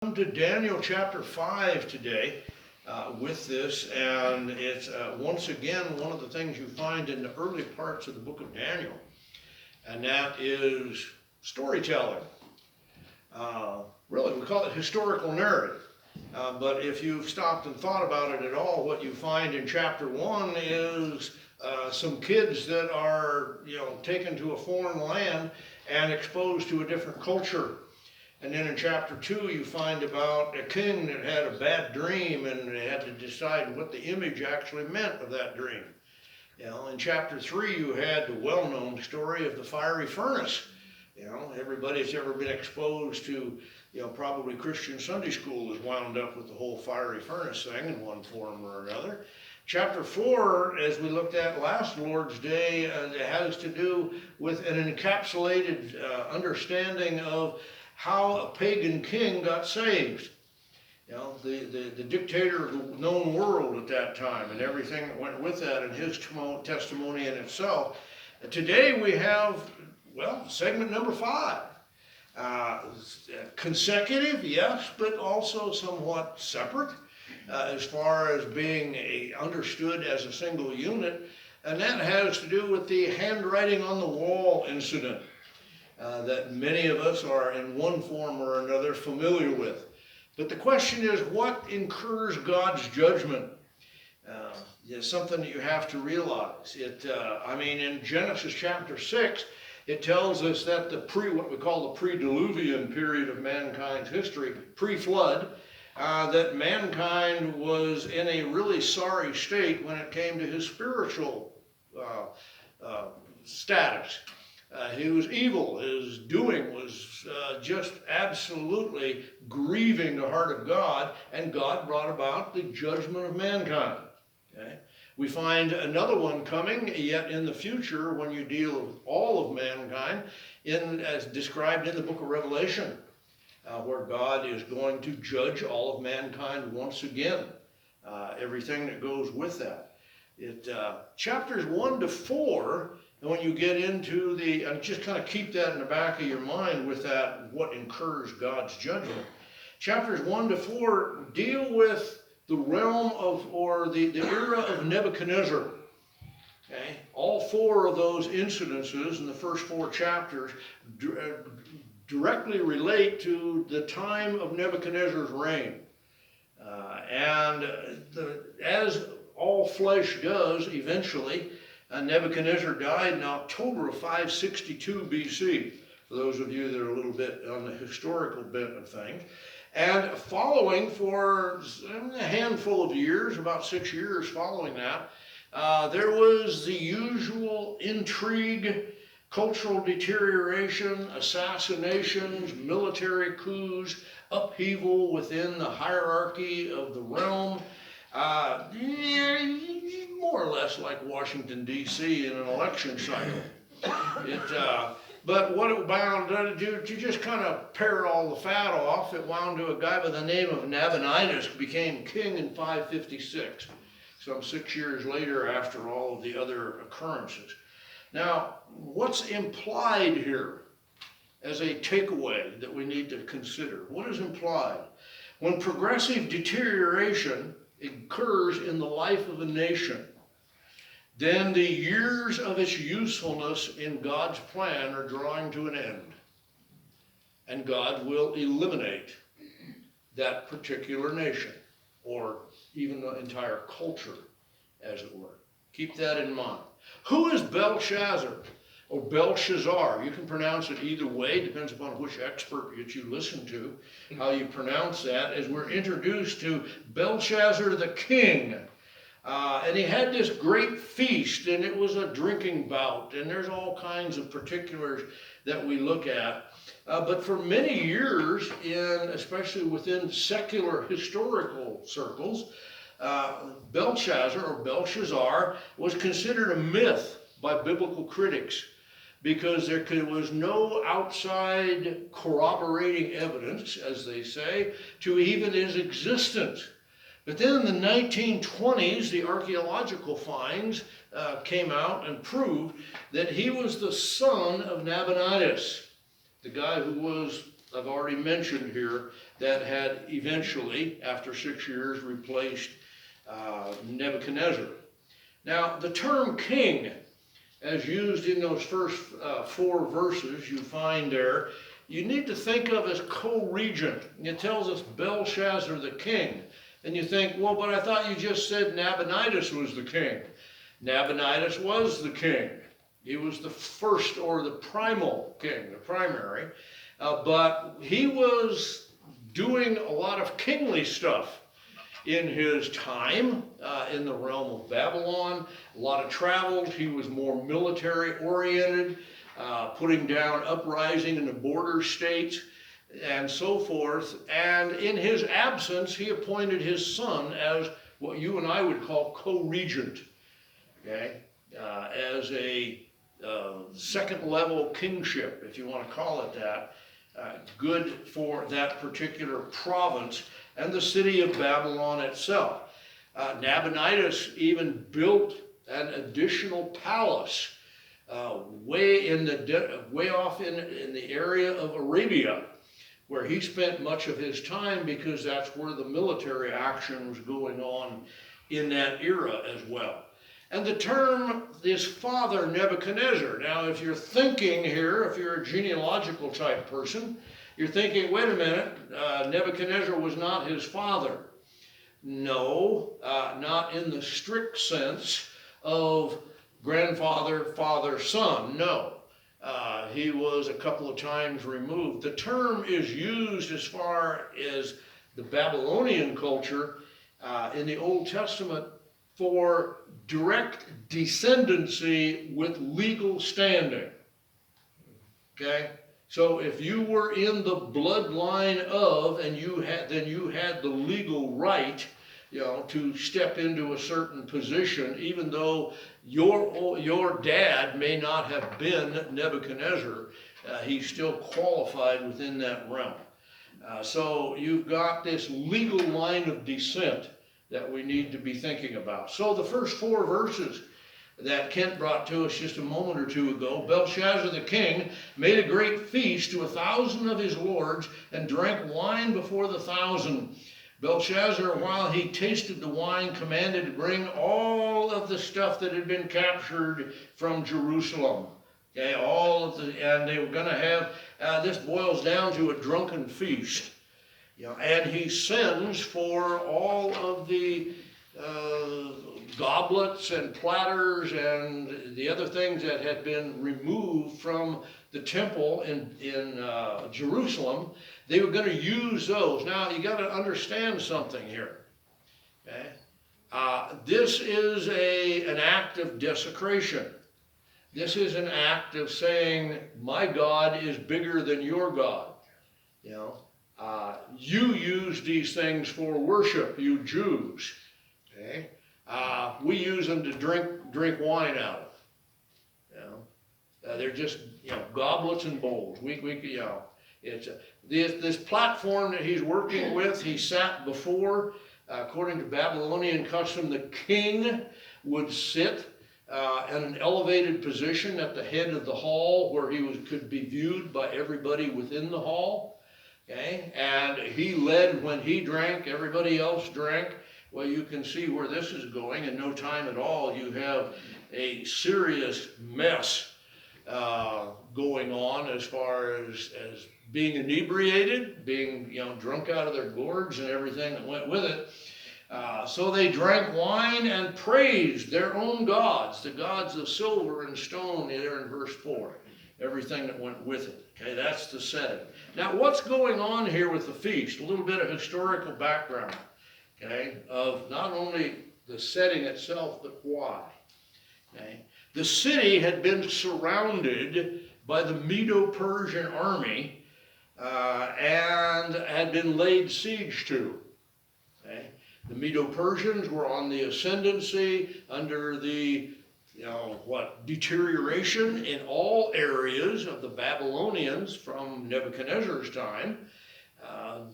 Come to Daniel chapter 5 today with this, and it's once again one of the things you find in the early parts of the book of Daniel, and that is storytelling. Really, we call it historical narrative. But if you've stopped and thought about it at all, what you find in chapter 1 is some kids that are, taken to a foreign land and exposed to a different culture. And then in chapter 2, you find about a king that had a bad dream and they had to decide what the image actually meant of that dream. In chapter 3, you had the well-known story of the fiery furnace. Everybody's ever been exposed to, probably Christian Sunday school is wound up with the whole fiery furnace thing in one form or another. Chapter 4, as we looked at last Lord's Day, it has to do with an encapsulated understanding of how a pagan king got saved. The dictator of the known world at that time and everything that went with that and his testimony in itself. Today we have, segment number 5. Consecutive, yes, but also somewhat separate as far as being understood as a single unit. And that has to do with the handwriting on the wall incident. That many of us are in one form or another familiar with. But the question is, what incurs God's judgment? It's something that you have to realize. In Genesis chapter 6, it tells us that what we call the pre-diluvian period of mankind's history, pre-flood, that mankind was in a really sorry state when it came to his spiritual status. He was evil. His doing was just absolutely grieving the heart of God, and God brought about the judgment of mankind. Okay? We find another one coming yet in the future when you deal with all of mankind, as described in the book of Revelation, where God is going to judge all of mankind once again, everything that goes with that. Chapters 1 to 4. And when you get into and just kind of keep that in the back of your mind with that, what incurs God's judgment. Chapters 1 to 4 deal with the realm of, or the era of Nebuchadnezzar. Okay? All 4 of those incidences in the first 4 chapters directly relate to the time of Nebuchadnezzar's reign. As all flesh does eventually, Nebuchadnezzar died in October of 562 BC, for those of you that are a little bit on the historical bent of things. And following for a handful of years, about 6 years following that, there was the usual intrigue, cultural deterioration, assassinations, military coups, upheaval within the hierarchy of the realm. More or less like Washington, D.C. in an election cycle. But what it wound to do, to just kind of pare all the fat off, it wound to a guy by the name of Nabonidus became king in 556, some 6 years later after all of the other occurrences. Now, what's implied here as a takeaway that we need to consider? What is implied? When progressive deterioration occurs in the life of a nation, then the years of its usefulness in God's plan are drawing to an end. And God will eliminate that particular nation, or even the entire culture, as it were. Keep that in mind. Who is Belshazzar, or Belshazzar? You can pronounce it either way, depends upon which expert that you listen to, how you pronounce that, as we're introduced to Belshazzar the king. And he had this great feast, and it was a drinking bout, and there's all kinds of particulars that we look at. But for many years, especially within secular historical circles, Belshazzar, or Belshazzar, was considered a myth by biblical critics, because there was no outside corroborating evidence, as they say, to even his existence. But then in the 1920s, the archaeological finds came out and proved that he was the son of Nabonidus, the guy who was I've already mentioned here, that had eventually, after 6 years, replaced Nebuchadnezzar. Now, the term king, as used in those first 4 verses you find there, you need to think of as co-regent. It tells us Belshazzar the king. And you think, well, but I thought you just said Nabonidus was the king. Nabonidus was the king. He was the first, or the primal king, the primary. But he was doing a lot of kingly stuff in his time in the realm of Babylon. A lot of travel. He was more military oriented, putting down uprising in the border states and so forth. And in his absence, he appointed his son as what you and I would call co-regent, okay, as a second level kingship, if you want to call it that, good for that particular province and the city of Babylon itself. Nabonidus even built an additional palace way off in the area of Arabia, where he spent much of his time, because that's where the military action was going on in that era as well. And the term is father Nebuchadnezzar. Now, if you're thinking here, if you're a genealogical type person, you're thinking, wait a minute, Nebuchadnezzar was not his father. No, not in the strict sense of grandfather, father, son. No, he was a couple of times removed. The term is used as far as the Babylonian culture in the Old Testament for direct descendancy with legal standing. Okay? So if you were in the bloodline of, and then you had the legal right, to step into a certain position, even though your dad may not have been Nebuchadnezzar, he still qualified within that realm. So you've got this legal line of descent that we need to be thinking about. So the first 4 verses that Kent brought to us just a moment or two ago, Belshazzar the king made a great feast to 1,000 of his lords and drank wine before the 1,000. Belshazzar, while he tasted the wine, commanded to bring all of the stuff that had been captured from Jerusalem. Okay, and they were going to have, this boils down to a drunken feast. And he sends for all of the goblets and platters and the other things that had been removed from the temple in Jerusalem. They were going to use those. Now, you got to understand something here. Okay? This is an act of desecration. This is an act of saying, my God is bigger than your God. You use these things for worship, you Jews. Okay? We use them to drink wine out of. They're just goblets and bowls. It's this platform that he's working with. He sat before, according to Babylonian custom, the king would sit in an elevated position at the head of the hall, where he could be viewed by everybody within the hall. Okay, and he led when he drank. Everybody else drank. Well, you can see where this is going. In no time at all, you have a serious mess going on as far as being inebriated, being drunk out of their gourds and everything that went with it. So they drank wine and praised their own gods, the gods of silver and stone, there in verse 4. Everything that went with it. Okay, that's the setting. Now, what's going on here with the feast? A little bit of historical background, okay, of not only the setting itself, but why. Okay, the city had been surrounded by the Medo-Persian army and had been laid siege to. Okay, the Medo-Persians were on the ascendancy under the deterioration in all areas of the Babylonians from Nebuchadnezzar's time.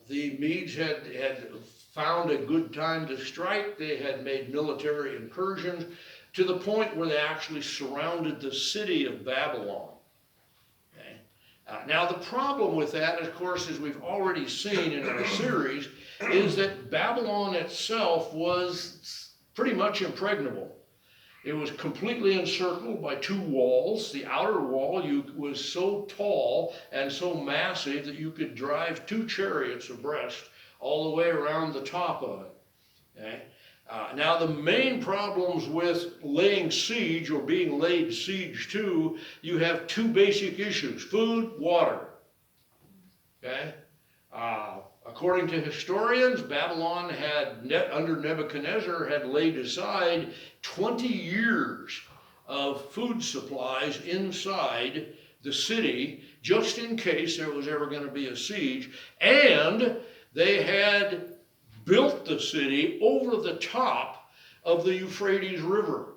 The Medes had found a good time to strike. They had made military incursions to the point where they actually surrounded the city of Babylon. Okay? Now the problem with that, of course, as we've already seen in our series, is that Babylon itself was pretty much impregnable. It was completely encircled by two walls. The outer wall was so tall and so massive that you could drive two chariots abreast all the way around the top of it. Okay? Now the main problems with laying siege or being laid siege to, you have two basic issues: food, water. Okay? According to historians, Babylon had, under Nebuchadnezzar, had laid aside 20 years of food supplies inside the city, just in case there was ever going to be a siege, and they had built the city over the top of the Euphrates River.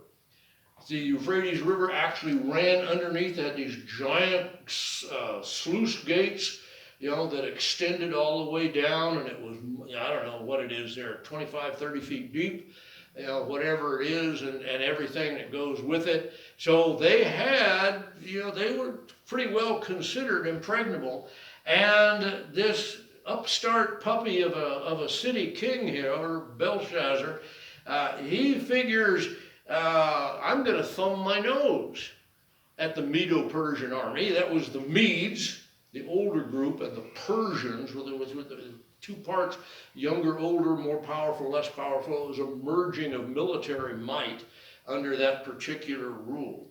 The Euphrates River actually ran underneath, had these giant sluice gates, that extended all the way down, and it was, I don't know what it is there, 25, 30 feet deep, whatever it is, and everything that goes with it. So they had, they were pretty well considered impregnable. And this upstart puppy of a city king here, or Belshazzar, he figures, I'm going to thumb my nose at the Medo-Persian army. That was the Medes, the older group, and the Persians, where there was the two parts, younger, older, more powerful, less powerful. It was a merging of military might under that particular rule.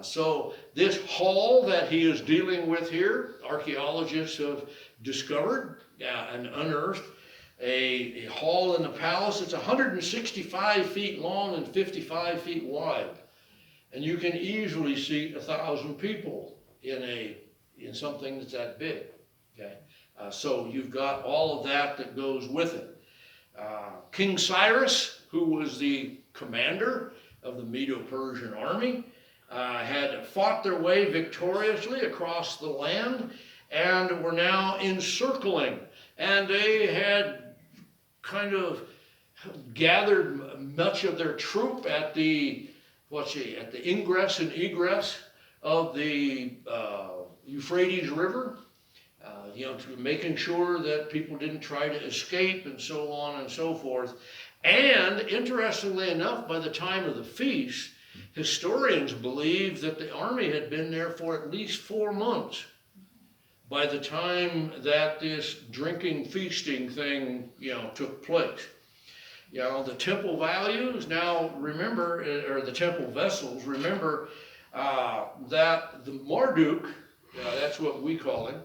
So this hall that he is dealing with here, archaeologists have discovered and unearthed a hall in the palace. It's 165 feet long and 55 feet wide. And you can easily seat 1,000 people in something that's that big. Okay? So you've got all of that goes with it. King Cyrus, who was the commander of the Medo-Persian army, had fought their way victoriously across the land and were now encircling. And they had kind of gathered much of their troop at the ingress and egress of the Euphrates River, to making sure that people didn't try to escape and so on and so forth. And interestingly enough, by the time of the feast, historians believe that the army had been there for at least 4 months by the time that this drinking, feasting thing, took place. The temple values, now remember, or the temple vessels, remember that the Marduk, that's what we call him,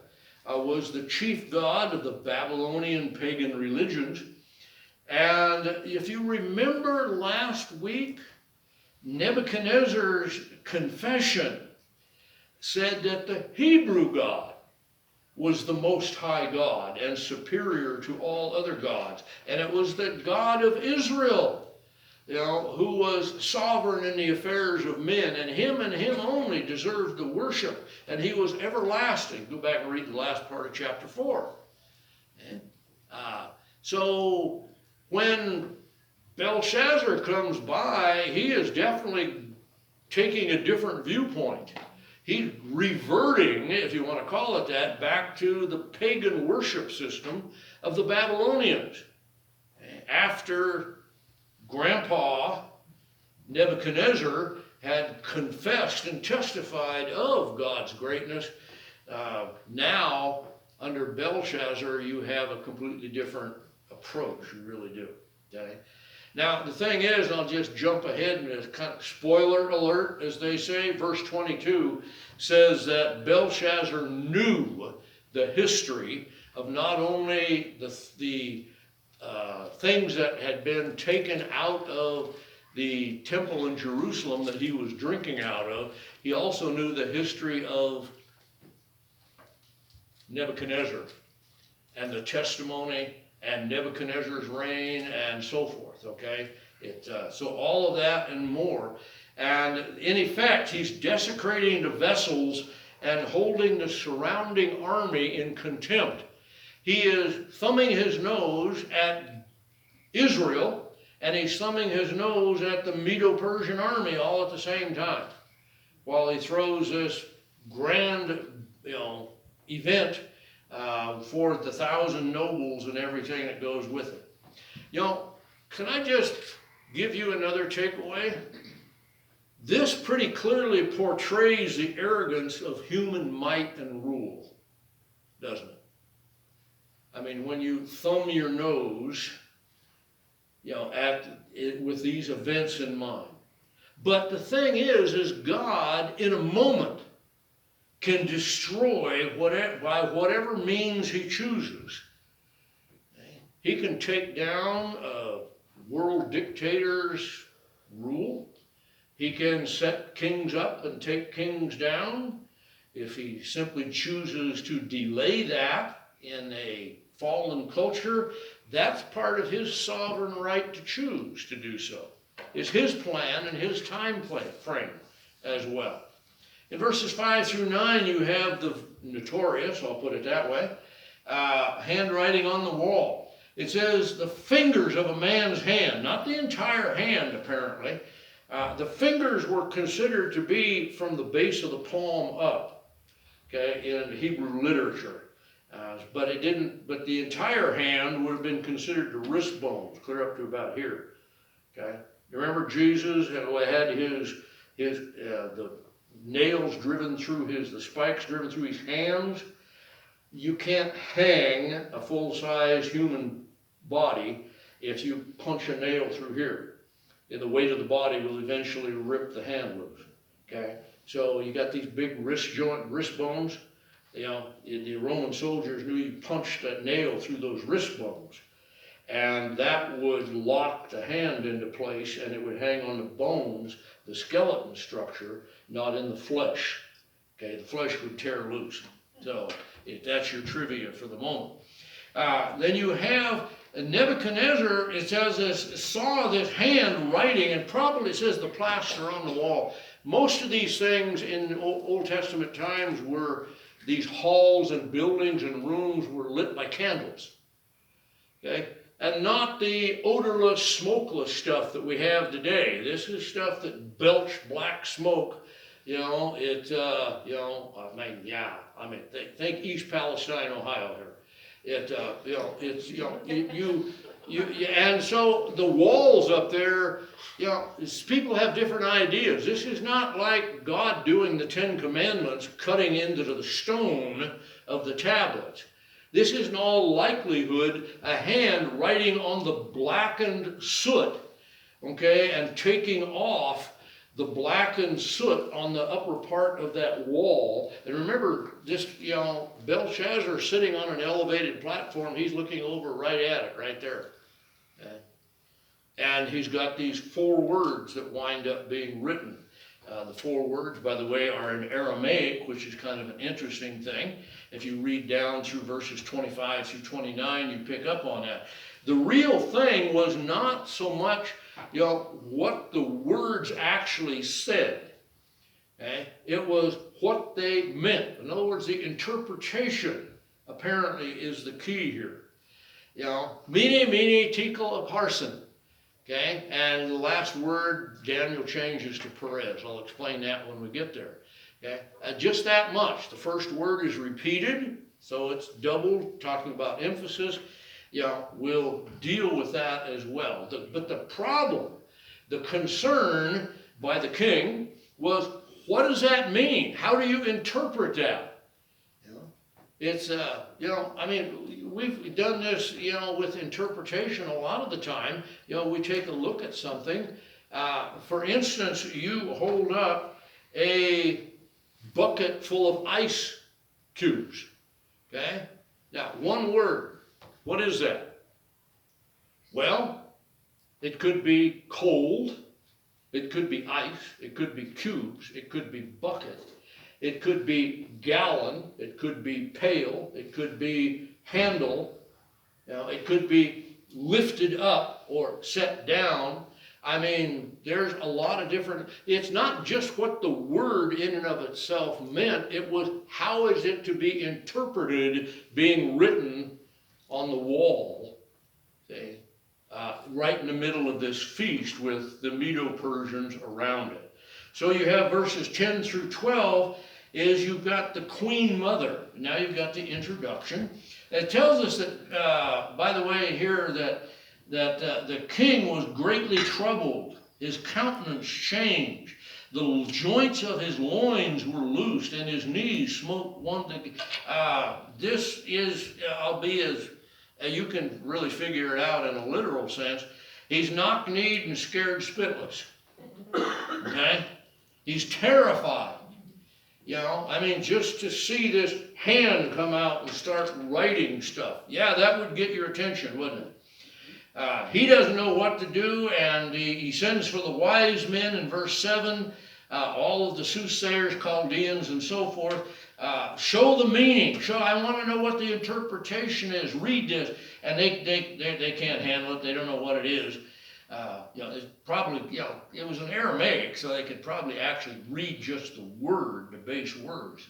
was the chief god of the Babylonian pagan religions. And if you remember last week, Nebuchadnezzar's confession said that the Hebrew God was the most high God and superior to all other gods. And it was the God of Israel, who was sovereign in the affairs of men, and him only deserved the worship, and he was everlasting. Go back and read the last part of chapter 4. So when Belshazzar comes by, he is definitely taking a different viewpoint. He's reverting, if you want to call it that, back to the pagan worship system of the Babylonians. After Grandpa Nebuchadnezzar had confessed and testified of God's greatness, now under Belshazzar you have a completely different approach. You really do. Okay? Now the thing is, I'll just jump ahead and it's kind of spoiler alert, as they say. Verse 22 says that Belshazzar knew the history of not only the things that had been taken out of the temple in Jerusalem that he was drinking out of, he also knew the history of Nebuchadnezzar and the testimony and Nebuchadnezzar's reign and so forth, okay? So all of that and more. And in effect, he's desecrating the vessels and holding the surrounding army in contempt. He is thumbing his nose at Israel, and he's thumbing his nose at the Medo-Persian army all at the same time, while he throws this grand event for the 1,000 nobles and everything that goes with it. Can I just give you another takeaway? This pretty clearly portrays the arrogance of human might and rule, doesn't it? I mean, when you thumb your nose, with these events in mind. But the thing is God, in a moment, can destroy by whatever means he chooses. He can take down a world dictator's rule. He can set kings up and take kings down. If he simply chooses to delay that in a fallen culture, that's part of his sovereign right to choose to do so. It's his plan and his time frame as well. In verses 5 through 9, you have the notorious, I'll put it that way, handwriting on the wall. It says the fingers of a man's hand, not the entire hand apparently. The fingers were considered to be from the base of the palm up, okay, in Hebrew literature. But the entire hand would have been considered the wrist bones, clear up to about here. Okay, you remember Jesus had the nails driven through the spikes driven through his hands. You can't hang a full-size human body if you punch a nail through here. And the weight of the body will eventually rip the hand loose. Okay, so you got these big wrist bones. The Roman soldiers knew you punched that nail through those wrist bones, and that would lock the hand into place, and it would hang on the bones, the skeleton structure, not in the flesh. Okay, the flesh would tear loose. So that's your trivia for the moment. Then you have Nebuchadnezzar, it says, saw this hand writing, and probably it says the plaster on the wall. Most of these things in Old Testament times were these halls and buildings and rooms were lit by candles, okay? And not the odorless, smokeless stuff that we have today. This is stuff that belched black smoke. Think East Palestine, Ohio here. And so the walls up there, people have different ideas. This is not like God doing the 10 Commandments, cutting into the stone of the tablets. This is in all likelihood a hand writing on the blackened soot, okay, and taking off the blackened soot on the upper part of that wall. And remember, this, Belshazzar sitting on an elevated platform, he's looking over right at it, right there. Okay? And he's got these 4 words that wind up being written. The 4 words, by the way, are in Aramaic, which is kind of an interesting thing. If you read down through verses 25 through 29, you pick up on that. The real thing was not so much what the words actually said. Okay? It was what they meant. In other words, the interpretation apparently is the key here. Mene, tekel, upharsin. Okay? And the last word, Daniel changes to Perez. I'll explain that when we get there. Okay? Just that much. The first word is repeated, so it's double, talking about emphasis. We'll deal with that as well. But the problem, the concern by the king was, what does that mean? How do you interpret that? It's, we've done this, with interpretation a lot of the time. We take a look at something. For instance, you hold up a bucket full of ice cubes, okay? Now, one word. What is that? Well, it could be cold, it could be ice, it could be cubes, it could be bucket, it could be gallon, it could be pail, it could be handle, it could be lifted up or set down. I mean, there's a lot of different, it's not just what the word in and of itself meant, it was how is it to be interpreted being written on the wall, see, right in the middle of this feast with the Medo-Persians around it. So you have verses 10 through 12, is you've got the Queen Mother. Now you've got the introduction. It tells us that, by the way, here that the king was greatly troubled. His countenance changed. The joints of his loins were loosed, and his knees smote one to. This is, I'll be as you can really figure it out in a literal sense. He's knock-kneed and scared spitless. Okay, he's terrified. You know, I mean, just to see this hand come out and start writing stuff, yeah, that would get your attention, wouldn't it? He doesn't know what to do, and he sends for the wise men in verse 7, all of the soothsayers, Chaldeans, and so forth. Show the meaning. I want to know what the interpretation is. Read this. And they can't handle it. They don't know what it is. It's probably, it was an Aramaic, so they could probably actually read just the word, the base words.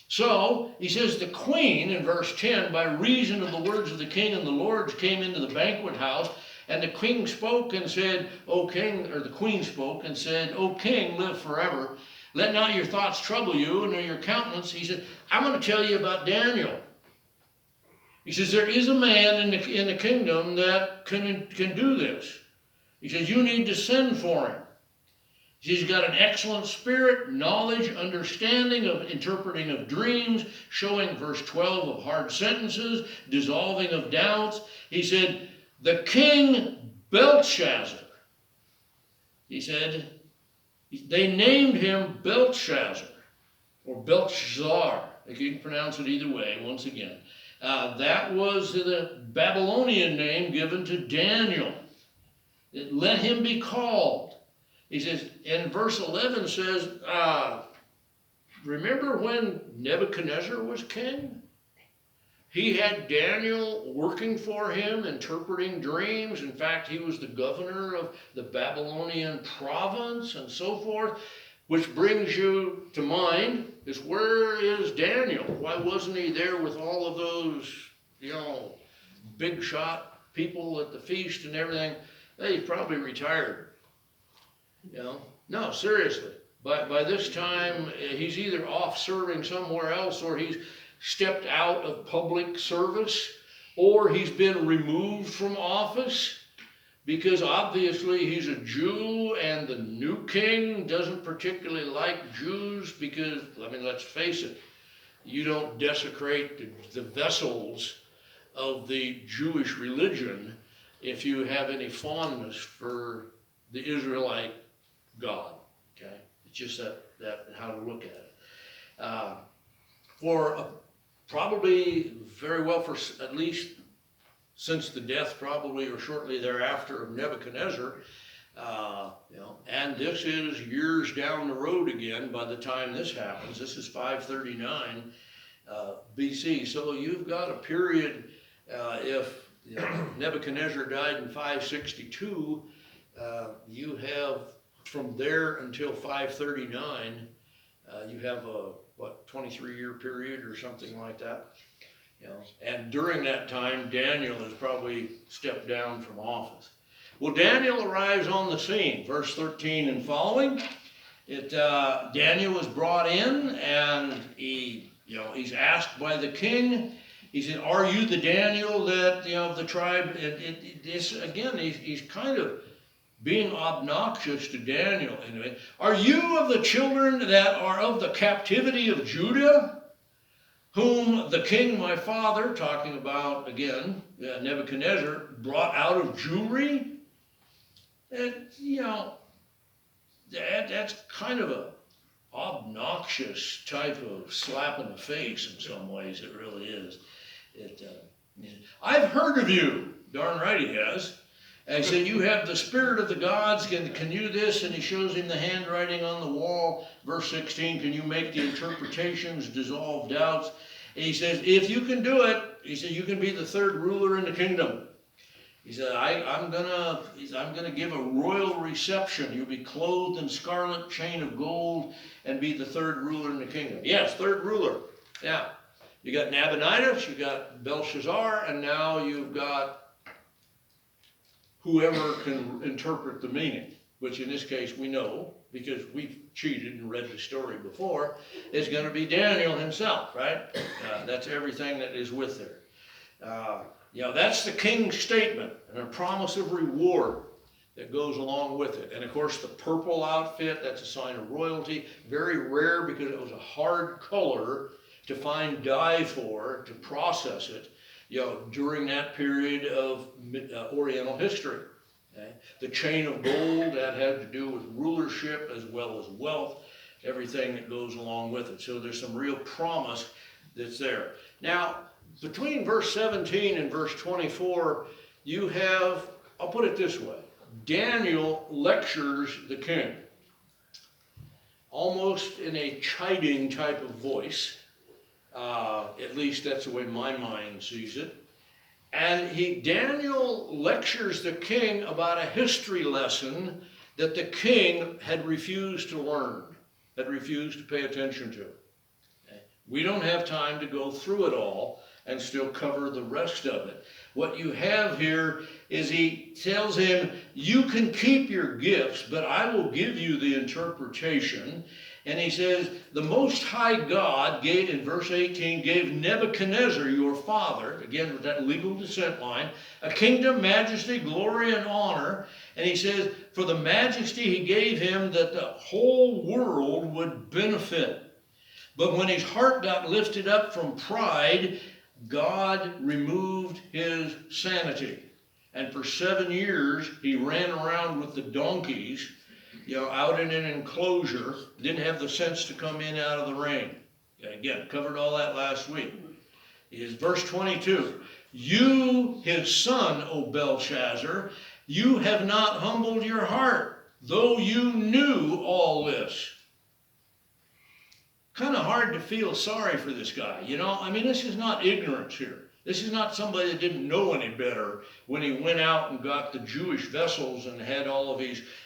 So he says, the queen, in verse 10, by reason of the words of the king and the lords, came into the banquet house, and the king spoke and said, O king, or the queen spoke and said, O king, live forever. Let not your thoughts trouble you, nor your countenance. He said, I'm going to tell you about Daniel. He says, there is a man in the kingdom that can do this. He says, you need to send for him. He's got an excellent spirit, knowledge, understanding of interpreting of dreams, showing, verse 12, of hard sentences, dissolving of doubts. He said, the king Belshazzar, he said, they named him Belshazzar, or Belshazzar. You can pronounce it either way, once again. That was the Babylonian name given to Daniel. Let him be called. He says, and verse 11 says, remember when Nebuchadnezzar was king? He had Daniel working for him, interpreting dreams. In fact, he was the governor of the Babylonian province and so forth, which brings you to mind is, where is Daniel? Why wasn't he there with all of those, big shot people at the feast and everything? He's probably retired. No, seriously. By this time, he's either off serving somewhere else, or he's stepped out of public service, or he's been removed from office, because obviously he's a Jew, and the new king doesn't particularly like Jews, because, let's face it, you don't desecrate the vessels of the Jewish religion if you have any fondness for the Israelite God. Okay, it's just that how to look at it. Probably very well for at least since the death, probably or shortly thereafter, of Nebuchadnezzar, and this is years down the road again by the time this happens. This is 539 BC. So you've got a period. If Nebuchadnezzar died in 562, you have from there until 539, you have a 23-year period or something like that. And during that time, Daniel has probably stepped down from office. Well, Daniel arrives on the scene, verse 13 and following. Daniel was brought in, and he's asked by the king. He said, "Are you the Daniel that of the tribe?" He's kind of being obnoxious to Daniel. Anyway, "Are you of the children that are of the captivity of Judah, whom the king my father," talking about again Nebuchadnezzar, "brought out of Jewry?" And that's kind of a obnoxious type of slap in the face in some ways. It really is. "I've heard of you." Darn right he has. And he said, "You have the spirit of the gods. Can you this?" And he shows him the handwriting on the wall. Verse 16, "Can you make the interpretations, dissolve doubts?" And he says, "If you can do it," he said, "you can be the third ruler in the kingdom." He said, I'm gonna give a royal reception. You'll be clothed in scarlet, chain of gold, and be the third ruler in the kingdom. Yes, third ruler. Yeah. You got Nabonidus, you got Belshazzar, and now you've got whoever can interpret the meaning, which in this case we know because we've cheated and read the story before, is going to be Daniel himself, right? That's everything that is with there. That's the king's statement and a promise of reward that goes along with it. And of course, the purple outfit, that's a sign of royalty. Very rare because it was a hard color to find dye for, to process it, during that period of Oriental history. Okay? The chain of gold, that had to do with rulership as well as wealth, everything that goes along with it. So there's some real promise that's there. Now, between verse 17 and verse 24, you have, I'll put it this way, Daniel lectures the king, almost in a chiding type of voice. At least that's the way my mind sees it. And Daniel lectures the king about a history lesson that the king had refused to learn, had refused to pay attention to. Okay? We don't have time to go through it all and still cover the rest of it. What you have here is he tells him, you can keep your gifts, but I will give you the interpretation. And he says, the Most High God gave, in verse 18, gave Nebuchadnezzar, your father, again with that legal descent line, a kingdom, majesty, glory, and honor. And he says, for the majesty he gave him that the whole world would benefit. But when his heart got lifted up from pride, God removed his sanity. And for 7 years, he ran around with the donkeys, out in an enclosure, didn't have the sense to come in out of the rain. Again, covered all that last week. Is verse 22. You, his son, O Belshazzar, you have not humbled your heart, though you knew all this. Kind of hard to feel sorry for this guy, this is not ignorance here. This is not somebody that didn't know any better when he went out and got the Jewish vessels and had all of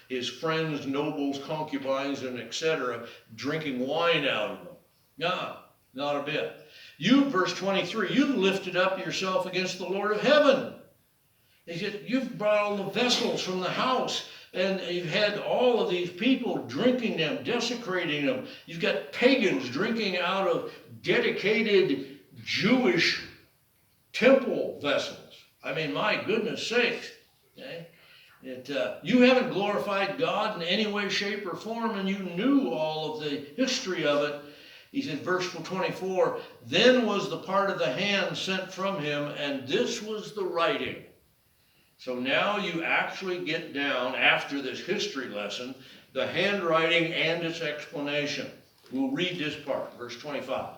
his friends, nobles, concubines, and etc. drinking wine out of them. No, not a bit. You, verse 23, you've lifted up yourself against the Lord of heaven. He said, you've brought all the vessels from the house. And you've had all of these people drinking them, desecrating them. You've got pagans drinking out of dedicated Jewish temple vessels. My goodness sakes. Okay? You haven't glorified God in any way, shape, or form, and you knew all of the history of it. He said, verse 24, then was the part of the hand sent from him, and this was the writing. So now you actually get down, after this history lesson, the handwriting and its explanation. We'll read this part, verse 25.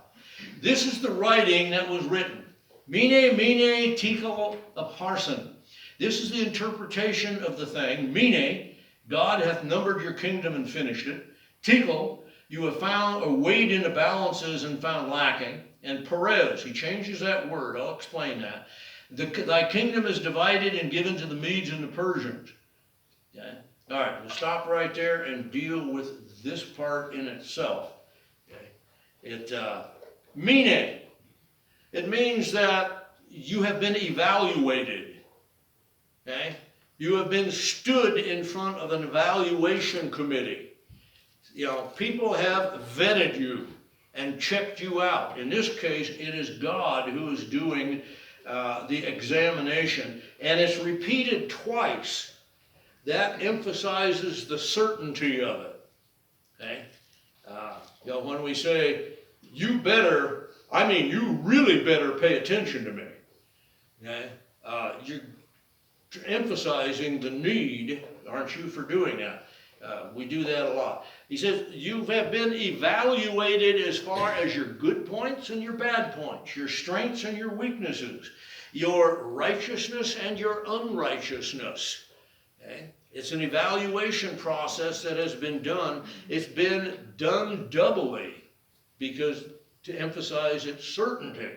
This is the writing that was written. Mene, mene, tekel, upharsin. This is the interpretation of the thing. Mene, God hath numbered your kingdom and finished it. Tekel, you have found or weighed into balances and found lacking. And Perez, he changes that word. I'll explain that. Thy kingdom is divided and given to the Medes and the Persians. Okay? All right, we'll stop right there and deal with this part in itself. Okay? Mene. It means that you have been evaluated. Okay? You have been stood in front of an evaluation committee. People have vetted you and checked you out. In this case, it is God who is doing the examination, and it's repeated twice. That emphasizes the certainty of it. Okay? When we say, you really better pay attention to me. Okay? You're emphasizing the need, aren't you, for doing that? We do that a lot. He says, you have been evaluated as far as your good points and your bad points, your strengths and your weaknesses, your righteousness and your unrighteousness. Okay? It's an evaluation process that has been done. It's been done doubly because to emphasize its certainty.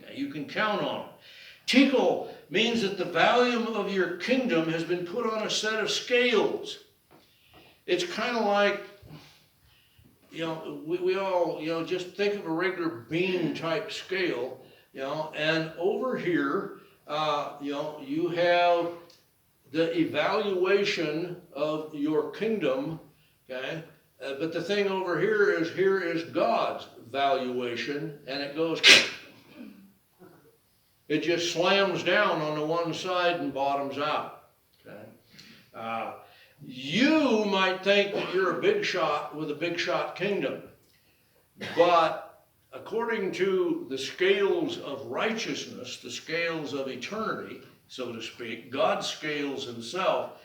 Now, you can count on it. Tekel means that the volume of your kingdom has been put on a set of scales. It's kind of like, we all, just think of a regular bean type scale, and over here, you have the evaluation of your kingdom Okay? But the thing over here is God's valuation, and it goes, it just slams down on the one side and bottoms out. Okay? You might think that you're a big shot with a big shot kingdom, but according to the scales of righteousness, the scales of eternity, so to speak, God's scales himself,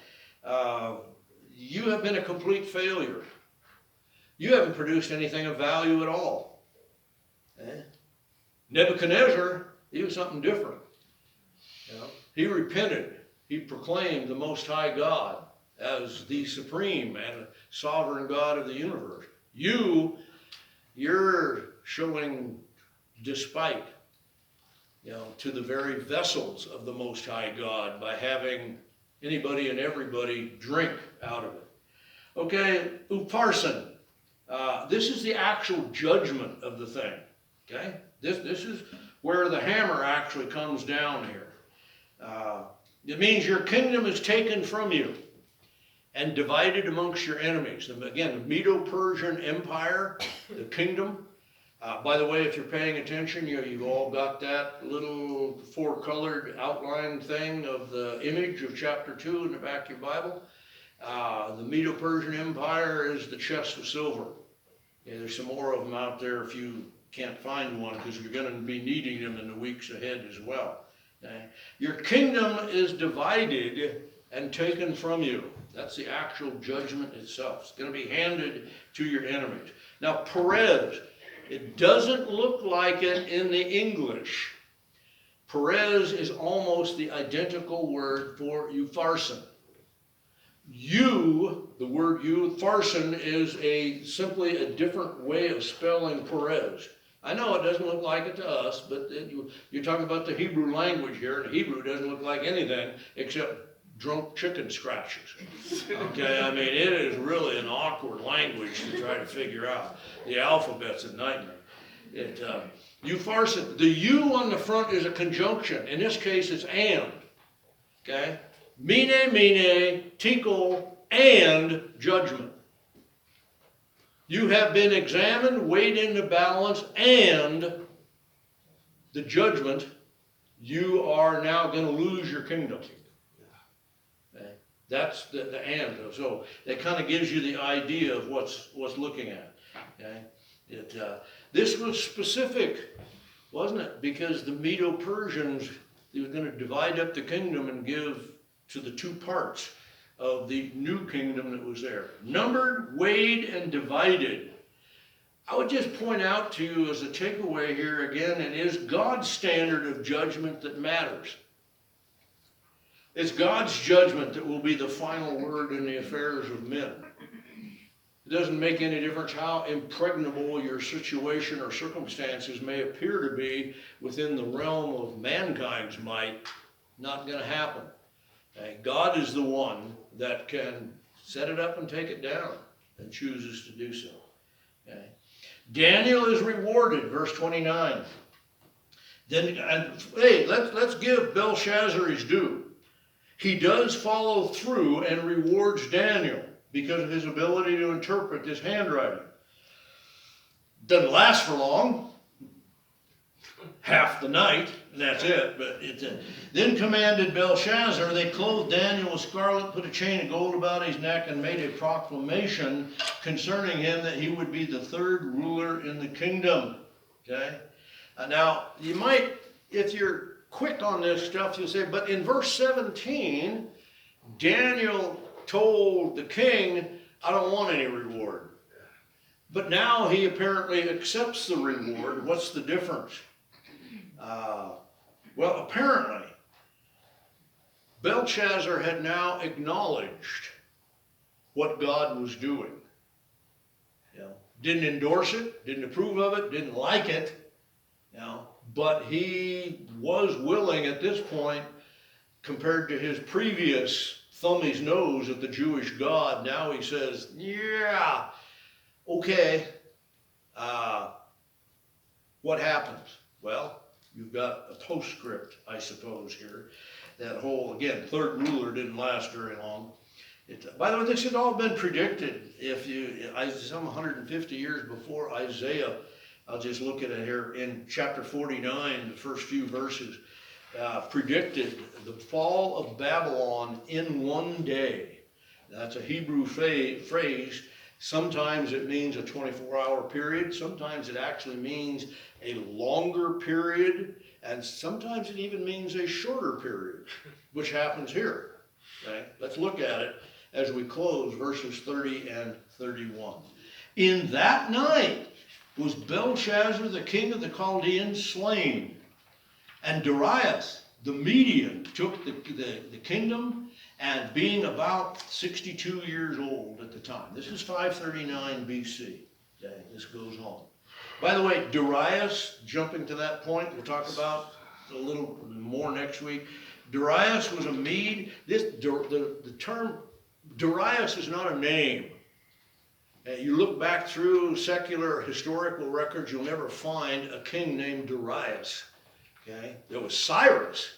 you have been a complete failure. You haven't produced anything of value at all. Nebuchadnezzar, he was something different. You know, he repented. He proclaimed the Most High God as the supreme and sovereign God of the universe. You're showing despite, you know, to the very vessels of the Most High God by having anybody and everybody drink out of it. Okay, upharsin. This is the actual judgment of the thing. Okay, this is where the hammer actually comes down here. It means your kingdom is taken from you and divided amongst your enemies. And again, the Medo-Persian Empire, the kingdom. By the way, if you're paying attention, you've all got that little four-colored outline thing of the image of chapter 2 in the back of your Bible. The Medo-Persian Empire is the chest of silver. Yeah, there's some more of them out there if you can't find one, because you're going to be needing them in the weeks ahead as well. Okay? Your kingdom is divided and taken from you. That's the actual judgment itself. It's going to be handed to your enemies. Now, Perez, it doesn't look like it in the English. Perez is almost the identical word for upharsin. The word upharsin is simply a different way of spelling Perez. I know it doesn't look like it to us, but you're talking about the Hebrew language here, and Hebrew doesn't look like anything except drunk chicken scratches. Okay, I mean, it is really an awkward language to try to figure out. The alphabet's a nightmare. Upharsin, the U on the front is a conjunction. In this case, it's and. Okay? Mene, tekel, and judgment. You have been examined, weighed in the balance, and the judgment, you are now going to lose your kingdom. Okay? That's the and. So that kind of gives you the idea of what's looking at. Okay? This was specific, wasn't it? Because the Medo-Persians, they were going to divide up the kingdom and give to the two parts of the new kingdom that was there. Numbered, weighed, and divided. I would just point out to you as a takeaway here again, it is God's standard of judgment that matters. It's God's judgment that will be the final word in the affairs of men. It doesn't make any difference how impregnable your situation or circumstances may appear to be within the realm of mankind's might. Not going to happen. Okay? God is the one that can set it up and take it down, and chooses to do so. Okay? Daniel is rewarded, verse 29. Let's give Belshazzar his due. He does follow through and rewards Daniel because of his ability to interpret this handwriting. Doesn't last for long. Half the night, and that's it. But then commanded Belshazzar, they clothed Daniel with scarlet, put a chain of gold about his neck, and made a proclamation concerning him that he would be the third ruler in the kingdom. Okay? Now, you might, if you're quick on this stuff, you'll say, but in verse 17, Daniel told the king, I don't want any reward. But now he apparently accepts the reward. What's the difference? Well, apparently, Belshazzar had now acknowledged what God was doing. You know, didn't endorse it, didn't approve of it, didn't like it, you know, but he was willing at this point, compared to his previous thumb his nose at the Jewish God, now he says, yeah, okay, what happens? Well, you've got a postscript, I suppose, here. That whole, again, third ruler didn't last very long. By the way, this had all been predicted. Some 150 years before Isaiah, I'll just look at it here in chapter 49, the first few verses, predicted the fall of Babylon in one day. That's a Hebrew phrase. Sometimes it means a 24-hour period. Sometimes it actually means a longer period. And sometimes it even means a shorter period, which happens here. Okay? Let's look at it as we close verses 30 and 31. In that night was Belshazzar, the king of the Chaldeans, slain. And Darius, the Median, took the kingdom, and being about 62 years old at the time. This is 539 BC. Okay, this goes on. By the way, Darius, jumping to that point, we'll talk about a little more next week. Darius was a Mede. The term Darius is not a name. You look back through secular historical records, you'll never find a king named Darius. Okay? There was Cyrus,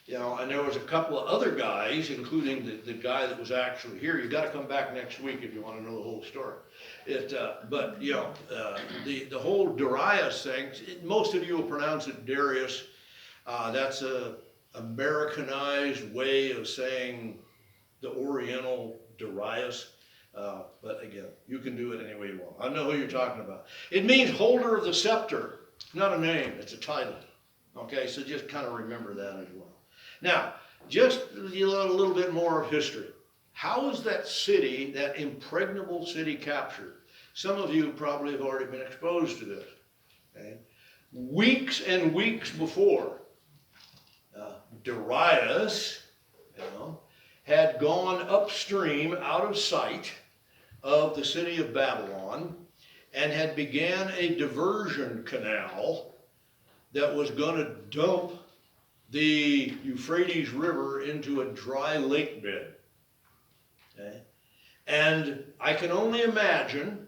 and there was a couple of other guys, including the guy that was actually here. You got to come back next week if you want to know the whole story. The whole Darius thing, most of you will pronounce it Darius. That's a Americanized way of saying the Oriental Darius. But again, you can do it any way you want. I know who you're talking about. It means holder of the scepter. It's not a name, it's a title. Okay, so just kind of remember that as well. Now, just a little bit more of history. How was that city, that impregnable city, captured? Some of you probably have already been exposed to this. Okay? Weeks and weeks before, Darius had gone upstream out of sight of the city of Babylon and had began a diversion canal that was going to dump the Euphrates River into a dry lake bed. Okay? And I can only imagine,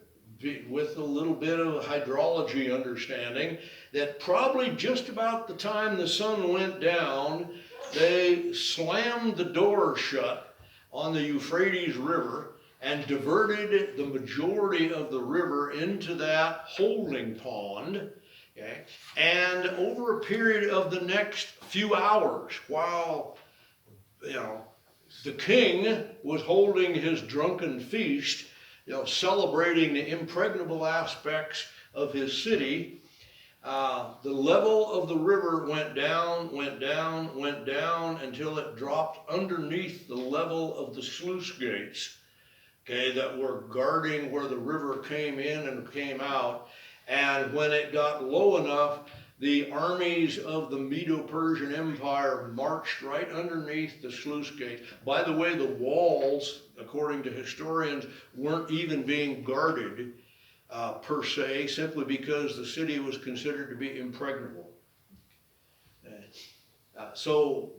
with a little bit of hydrology understanding, that probably just about the time the sun went down, they slammed the door shut on the Euphrates River and diverted the majority of the river into that holding pond. Okay? And over a period of the next few hours, while the king was holding his drunken feast, celebrating the impregnable aspects of his city, the level of the river went down until it dropped underneath the level of the sluice gates, okay, that were guarding where the river came in and came out. And when it got low enough, the armies of the Medo-Persian Empire marched right underneath the sluice gate. By the way, the walls, according to historians, weren't even being guarded per se, simply because the city was considered to be impregnable. So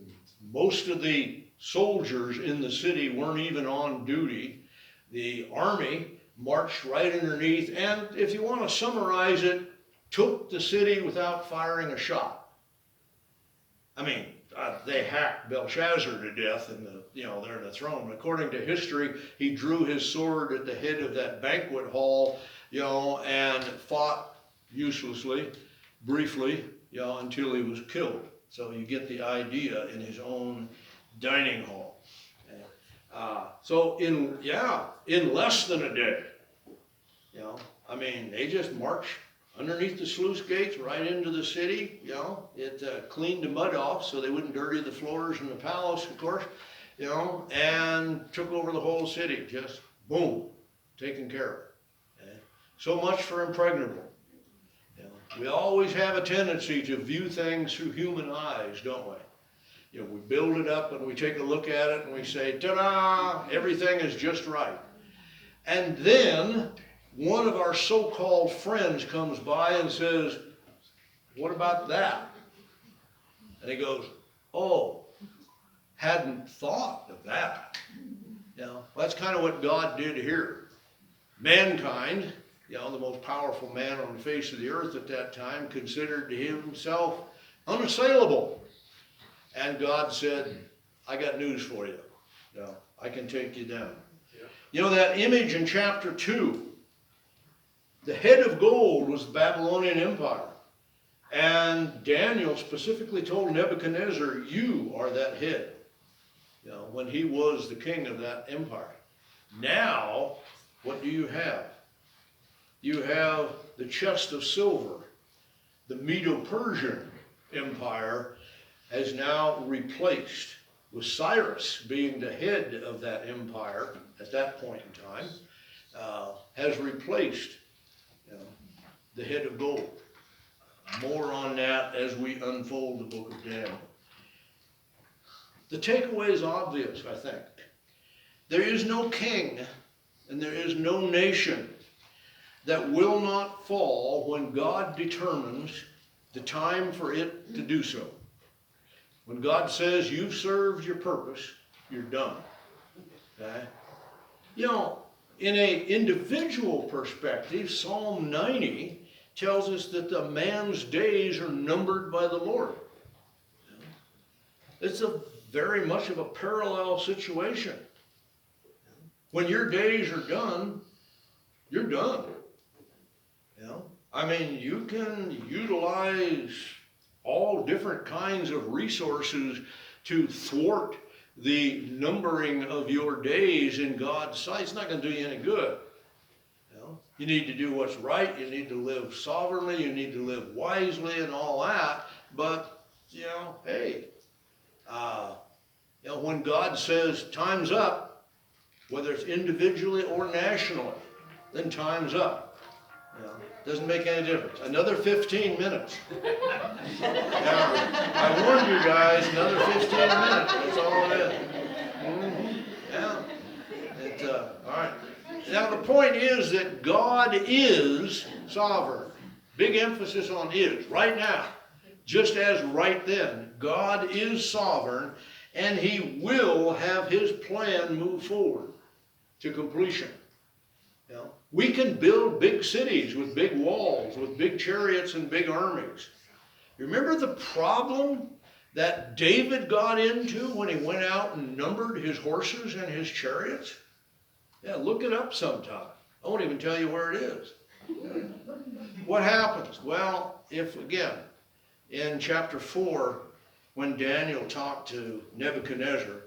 most of the soldiers in the city weren't even on duty. The army marched right underneath, and if you want to summarize it, took the city without firing a shot. I mean, they hacked Belshazzar to death there in the throne. According to history, he drew his sword at the head of that banquet hall, and fought uselessly, briefly, until he was killed. So you get the idea in his own dining hall. So in less than a day, they just marched underneath the sluice gates right into the city. It cleaned the mud off so they wouldn't dirty the floors in the palace, of course, and took over the whole city. Just boom, taken care of. Okay? So much for impregnable. We always have a tendency to view things through human eyes, don't we? We build it up and we take a look at it and we say, ta-da, everything is just right. And then one of our so-called friends comes by and says, what about that? And he goes, oh, hadn't thought of that. That's kind of what God did here. Mankind, the most powerful man on the face of the earth at that time, considered himself unassailable. And God said, I got news for you. No, I can take you down. Yeah. You know that image in chapter 2, the head of gold was the Babylonian Empire. And Daniel specifically told Nebuchadnezzar, you are that head. You know, when he was the king of that empire. Now, what do you have? You have the chest of silver. The Medo-Persian Empire has now replaced, with Cyrus being the head of that empire at that point in time, has replaced, you know, the head of gold. More on that as we unfold the book of Daniel. The takeaway is obvious, I think. There is no king and there is no nation that will not fall when God determines the time for it to do so. When God says you've served your purpose, you're done. Okay? You know, in an individual perspective, Psalm 90 tells us that the man's days are numbered by the Lord. It's a very much of a parallel situation. When your days are done, you're done. You know, I mean, you can utilize all different kinds of resources to thwart the numbering of your days in God's sight. It's not going to do you any good. You know, you need to do what's right. You need to live sovereignly. You need to live wisely and all that. But, you know, hey, you know, when God says time's up, whether it's individually or nationally, then time's up. You know, doesn't make any difference. Another 15 minutes. Now, I warned you guys, another 15 minutes. That's all it is. Yeah. All right. Now, the point is that God is sovereign. Big emphasis on is. Right now, just as right then, God is sovereign, and he will have his plan move forward to completion. You know, we can build big cities with big walls, with big chariots and big armies. You remember the problem that David got into when he went out and numbered his horses and his chariots? Yeah, look it up sometime. I won't even tell you where it is. What happens? Well, if again, in chapter 4, when Daniel talked to Nebuchadnezzar,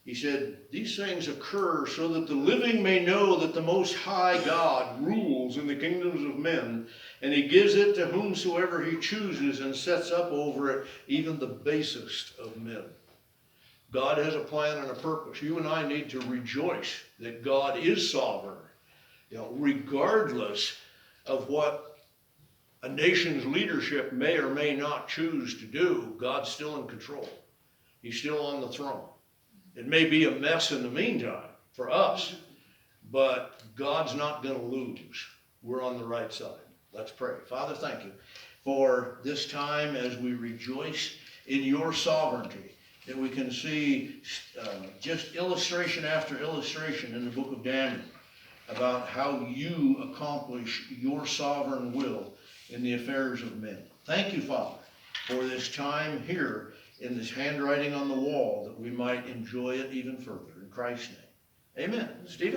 he said, these things occur so that the living may know that the Most High God rules in the kingdoms of men, and he gives it to whomsoever he chooses and sets up over it even the basest of men. God has a plan and a purpose. You and I need to rejoice that God is sovereign, you know, regardless of what a nation's leadership may or may not choose to do. God's still in control. He's still on the throne. It may be a mess in the meantime for us, but God's not going to lose. We're on the right side. Let's pray. Father, thank you for this time as we rejoice in your sovereignty, that we can see just illustration after illustration in the book of Daniel about how you accomplish your sovereign will in the affairs of men. Thank you, Father, for this time here in this handwriting on the wall, that we might enjoy it even further. In Christ's name, amen. Stephen?